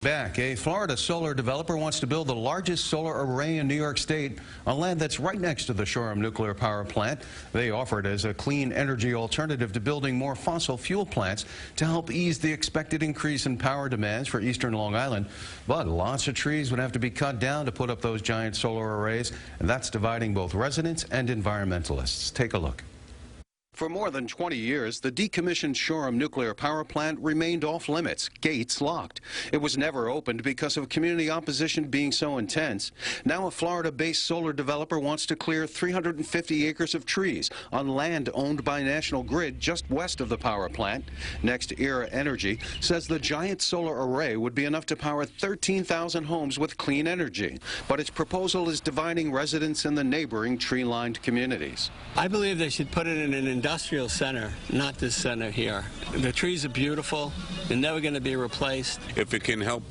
Back, a Florida solar developer wants to build the largest solar array in New York State on land that's right next to the Shoreham nuclear power plant. They offer it as a clean energy alternative to building more fossil fuel plants to help ease the expected increase in power demands for eastern Long Island. But lots of trees would have to be cut down to put up those giant solar arrays, and that's dividing both residents and environmentalists. Take a look. For more than 20 years, the decommissioned Shoreham nuclear power plant remained off limits, gates locked. It was never opened because of community opposition being so intense. Now a Florida-based solar developer wants to clear 350 acres of trees on land owned by National Grid just west of the power plant. Next Era Energy says the giant solar array would be enough to power 13,000 homes with clean energy. But its proposal is dividing residents in the neighboring tree-lined communities. I believe they should put it in an industrial center, not this center here. The trees are beautiful. They're never going to be replaced. If it can help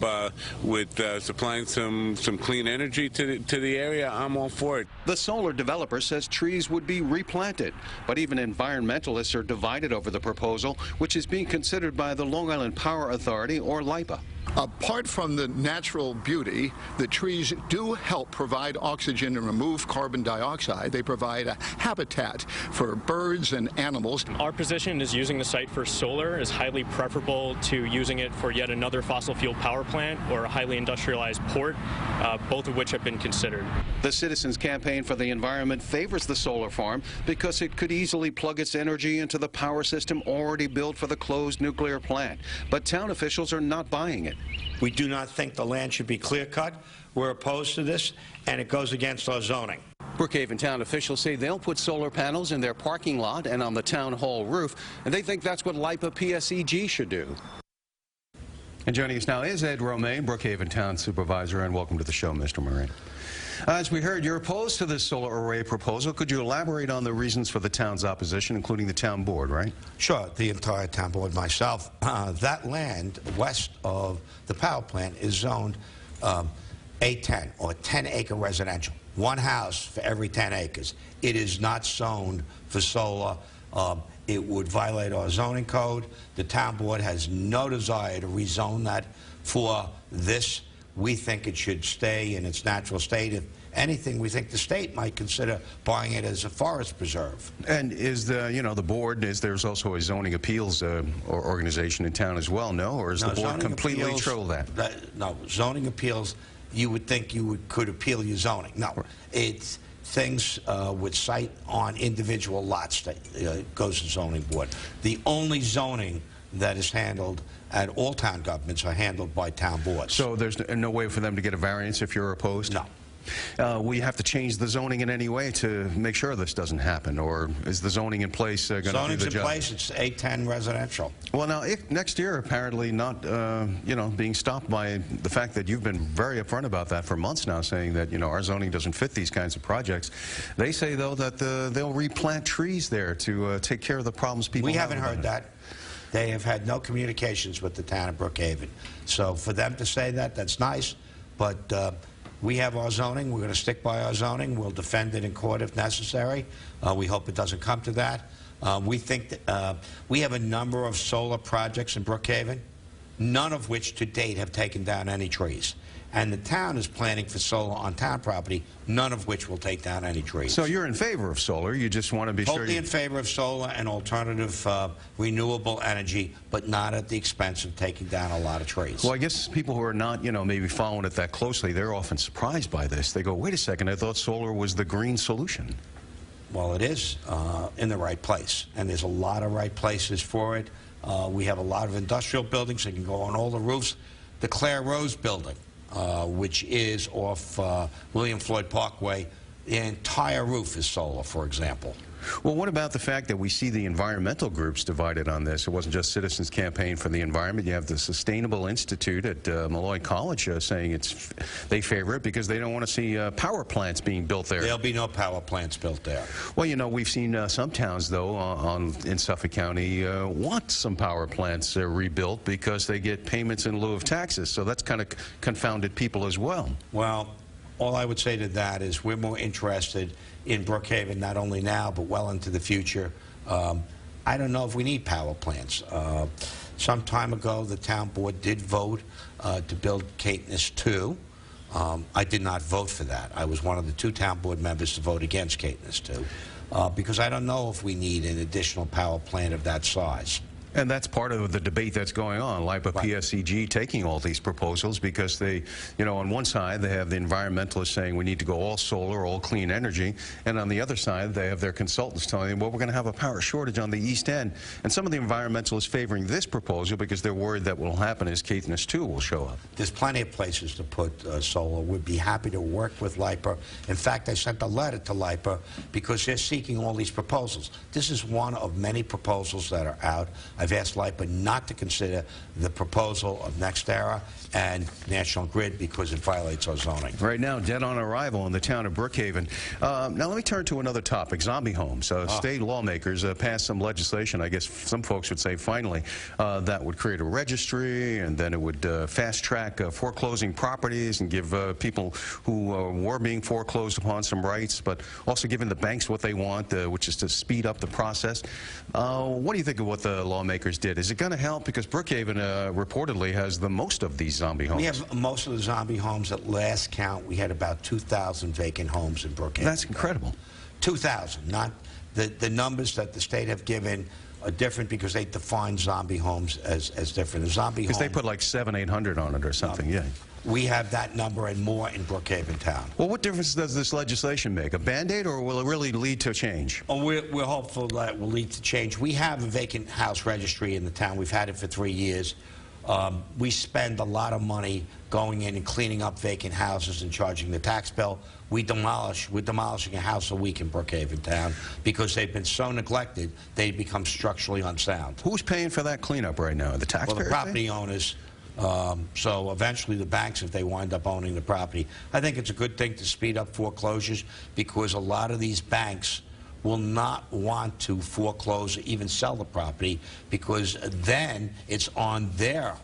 with supplying some clean energy to the area, I'm all for it. The solar developer says trees would be replanted, but even environmentalists are divided over the proposal, which is being considered by the Long Island Power Authority, or LIPA. Apart from the natural beauty, the trees do help provide oxygen and remove carbon dioxide. They provide a habitat for birds and animals. Our position is using the site for solar is highly preferable to using it for yet another fossil fuel power plant or a highly industrialized port, both of which have been considered. The Citizens Campaign for the Environment favors the solar farm because it could easily plug its energy into the power system already built for the closed nuclear plant. But town officials are not buying it. We do not think the land should be clear-cut. We're opposed to this, and it goes against our zoning. Brookhaven town officials say they'll put solar panels in their parking lot and on the town hall roof, and they think that's what LIPA PSEG should do. And joining us now is Ed Romaine, Brookhaven town supervisor, and welcome to the show, Mr. Moraine. As we heard, you're opposed to this solar array proposal. Could you elaborate on the reasons for the town's opposition, including the town board, right? Sure, the entire town board, myself. That land west of the power plant is zoned A10, or 10-acre residential. One house for every 10 acres. It is not zoned for solar. It would violate our zoning code. The town board has no desire to rezone that for this. We think it should stay in its natural state. If anything, we think the state might consider buying it as a forest preserve. And is the board, there's also a zoning appeals organization in town as well, no? Or is the board completely troll that? No, zoning appeals, you would think you could appeal your zoning. No, it's things with site on individual lots that goes to zoning board. The only zoning that is handled at all town governments are handled by town boards. So there's no way for them to get a variance if you're opposed? No. We have to change the zoning in any way to make sure this doesn't happen, or is the zoning in place going to do the job? Zoning's in place. It's A10 residential. Well, now, next year, apparently not, being stopped by the fact that you've been very upfront about that for months now, saying that, our zoning doesn't fit these kinds of projects. They say, though, that they'll replant trees there to take care of the problems people have. We haven't heard that. They have had no communications with the town of Brookhaven. So for them to say that, that's nice, but we have our zoning. We're going to stick by our zoning. We'll defend it in court if necessary. We hope it doesn't come to that. We think that we have a number of solar projects in Brookhaven, none of which to date have taken down any trees. And the town is planning for solar on town property, none of which will take down any trees. So you're in favor of solar, you just want to be sure... Totally in favor of solar and alternative renewable energy, but not at the expense of taking down a lot of trees. Well, I guess people who are not, maybe following it that closely, they're often surprised by this. They go, wait a second, I thought solar was the green solution. Well, it is in the right place, and there's a lot of right places for it. We have a lot of industrial buildings that can go on all the roofs. The Claire Rose building, which is off William Floyd Parkway, the entire roof is solar, for example. Well, what about the fact that we see the environmental groups divided on this? It wasn't just Citizens Campaign for the Environment. You have the Sustainable Institute at Malloy College saying they favor it because they don't want to see power plants being built there. There'll be no power plants built there. Well, we've seen some towns, though, in Suffolk County want some power plants rebuilt because they get payments in lieu of taxes. So that's kind of confounded people as well. Well, all I would say to that is we're more interested in Brookhaven, not only now, but well into the future. I don't know if we need power plants. Some time ago, the town board did vote to build Caithness 2. I did not vote for that. I was one of the 2 town board members to vote against Caithness 2 because I don't know if we need an additional power plant of that size. And that's part of the debate that's going on. LIPA PSEG taking all these proposals because they, you know, on one side they have the environmentalists saying we need to go all solar, all clean energy, and on the other side they have their consultants telling them, well, we're going to have a power shortage on the East End. And some of the environmentalists favoring this proposal because they're worried that what will happen is Caithness 2 will show up. There's plenty of places to put solar. We'd be happy to work with LIPA. In fact, I sent a letter to LIPA because they're seeking all these proposals. This is one of many proposals that are out. I've asked LIPA not to consider the proposal of NextEra and National Grid because it violates our zoning. Right now, dead on arrival in the town of Brookhaven. Now let me turn to another topic, zombie homes. State lawmakers passed some legislation, I guess some folks would say finally, that would create a registry and then it would fast-track foreclosing properties and give people who were being foreclosed upon some rights, but also giving the banks what they want, which is to speed up the process. What do you think of what the lawmakers did? Is it going to help? Because Brookhaven reportedly has the most of these zombie homes. We have most of the zombie homes. At last count, we had about 2,000 vacant homes in Brookhaven. That's incredible. 2,000, not the numbers that the state have given are different because they define zombie homes as different. A zombie home, because they put like 700, 800 on it or something, yeah. We have that number and more in Brookhaven town. Well, what difference does this legislation make? A Band-Aid, or will it really lead to change? Oh, we're hopeful that it will lead to change. We have a vacant house registry in the town. We've had it for 3 years. We spend a lot of money going in and cleaning up vacant houses and charging the tax bill. We're demolishing a house a week in Brookhaven town because they've been so neglected they become structurally unsound. Who's paying for that cleanup right now? The taxpayers? Well, the property owners. So eventually the banks, if they wind up owning the property. I think it's a good thing to speed up foreclosures because a lot of these banks will not want to foreclose or even sell the property because then it's on their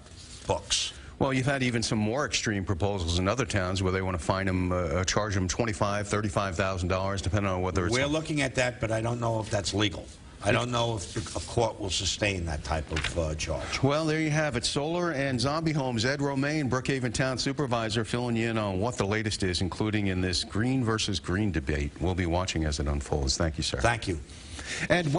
books. Well, you've had even some more extreme proposals in other towns where they want to fine them, charge them $25,000, $35,000, depending on whether it's... We're looking at that, but I don't know if that's legal. I don't know if a court will sustain that type of charge. Well, there you have it. Solar and zombie homes. Ed Romaine, Brookhaven Town Supervisor, filling you in on what the latest is, including in this green versus green debate. We'll be watching as it unfolds. Thank you, sir. Thank you. And